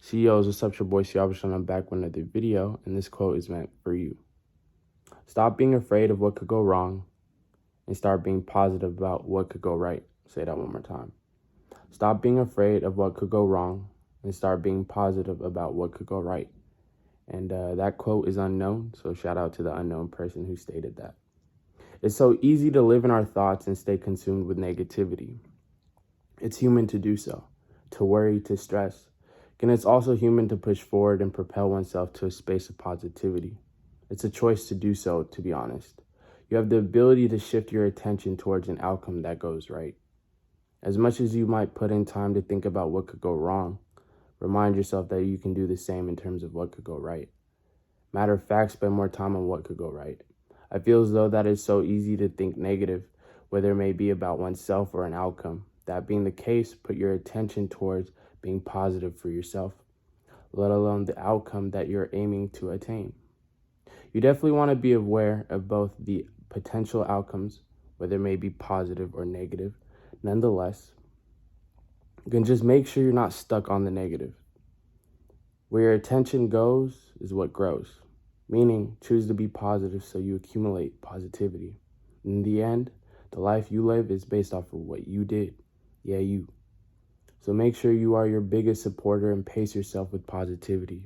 CEOs, what's up, your boy Siabish, and I'm back with another video, and this quote is meant for you. Stop being afraid of what could go wrong and start being positive about what could go right. Say that one more time. Stop being afraid of what could go wrong and start being positive about what could go right. And that quote is unknown, so shout out to the unknown person who stated that. It's so easy to live in our thoughts and stay consumed with negativity. It's human to do so, to worry, to stress. And it's also human to push forward and propel oneself to a space of positivity. It's a choice to do so, to be honest. You have the ability to shift your attention towards an outcome that goes right. As much as you might put in time to think about what could go wrong, remind yourself that you can do the same in terms of what could go right. Matter of fact, spend more time on what could go right. I feel as though that it's so easy to think negative, whether it may be about oneself or an outcome. That being the case, put your attention towards being positive for yourself, let alone the outcome that you're aiming to attain. You definitely want to be aware of both the potential outcomes, whether it may be positive or negative. Nonetheless, you can just make sure you're not stuck on the negative. Where your attention goes is what grows, meaning choose to be positive so you accumulate positivity. In the end, the life you live is based off of what you did. Yeah, you. So make sure you are your biggest supporter and pace yourself with positivity.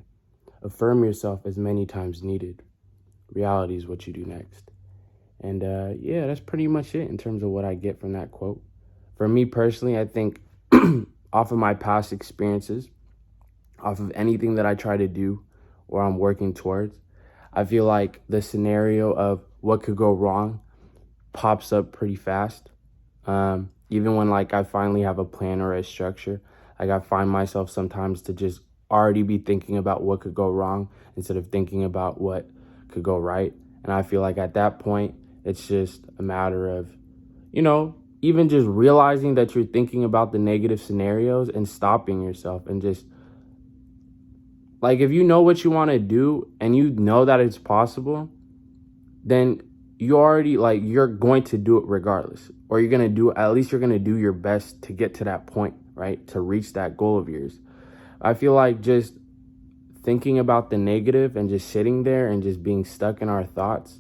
Affirm yourself as many times needed. Reality is what you do next. And yeah, that's pretty much it in terms of what I get from that quote. For me personally, I think off of my past experiences, off of anything that I try to do or I'm working towards, I feel like the scenario of what could go wrong pops up pretty fast. Even when like I finally have a plan or a structure, like I find myself sometimes to just already be thinking about what could go wrong instead of thinking about what could go right. And I feel like at that point, it's just a matter of, even just realizing that you're thinking about the negative scenarios and stopping yourself and just like, if you know what you want to do and you know that it's possible, then you already like you're going to do it regardless, or you're going to do, at least you're going to do your best to get to that point, right? To reach that goal of yours. I feel like just thinking about the negative and just sitting there and just being stuck in our thoughts,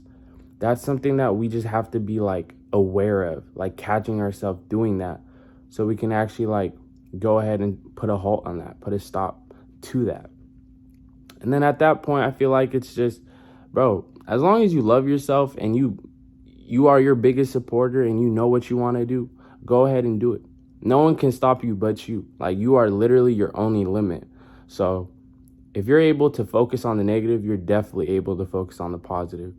that's something that we just have to be like aware of, like catching ourselves doing that, so we can actually like go ahead and put a halt on that, put a stop to that. And then at that point, I feel like it's just, bro, as long as you love yourself and you are your biggest supporter and you know what you want to do, go ahead and do it. No one can stop you but you. Like, you are literally your only limit. So if you're able to focus on the negative, you're definitely able to focus on the positive.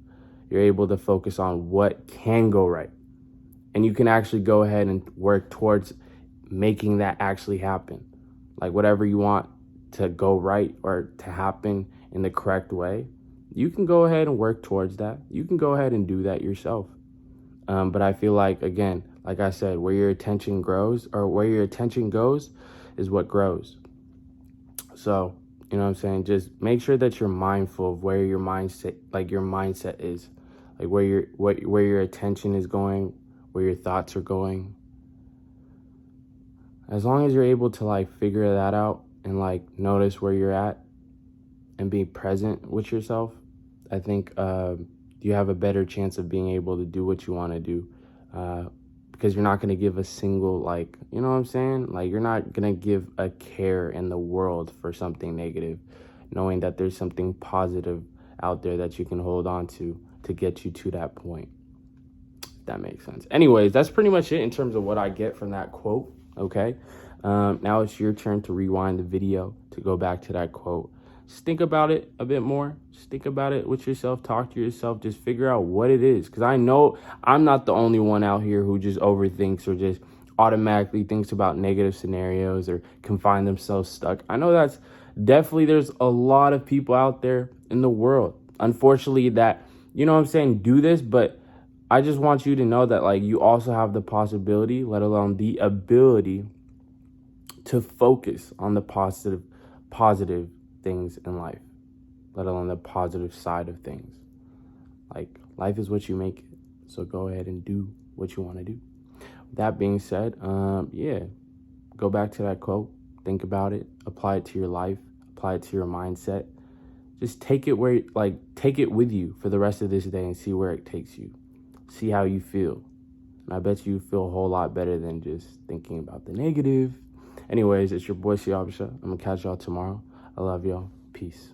You're able to focus on what can go right. And you can actually go ahead and work towards making that actually happen. Like, whatever you want to go right or to happen in the correct way, you can go ahead and work towards that. You can go ahead and do that yourself. But I feel like, again, like I said, where your attention grows or where your attention goes is what grows. So, you know what I'm saying? Just make sure that you're mindful of where your mindset is, like where your attention is going, where your thoughts are going. As long as you're able to like figure that out and like notice where you're at and be present with yourself, I think you have a better chance of being able to do what you want to do, because you're not going to give a single, like, you know what I'm saying? Like, you're not going to give a care in the world for something negative, knowing that there's something positive out there that you can hold on to get you to that point. If that makes sense. Anyways, that's pretty much it in terms of what I get from that quote. Okay. Now it's your turn to rewind the video to go back to that quote. Just think about it a bit more. Just think about it with yourself. Talk to yourself. Just figure out what it is. Because I know I'm not the only one out here who just overthinks or just automatically thinks about negative scenarios or can find themselves stuck. I know that's definitely, there's a lot of people out there in the world, unfortunately, that, you know what I'm saying, do this. But I just want you to know that, like, you also have the possibility, let alone the ability, to focus on the positive things in life, let alone the positive side of things. Like, life is what you make it. So go ahead and do what you want to do. That being said, yeah, go back to that quote, think about it, apply it to your life, apply it to your mindset. Just take it take it with you for the rest of this day and see where it takes you. See how you feel. And I bet you feel a whole lot better than just thinking about the negative. Anyways, it's your boy Siabasha. I'm gonna catch y'all tomorrow. I love y'all. Peace.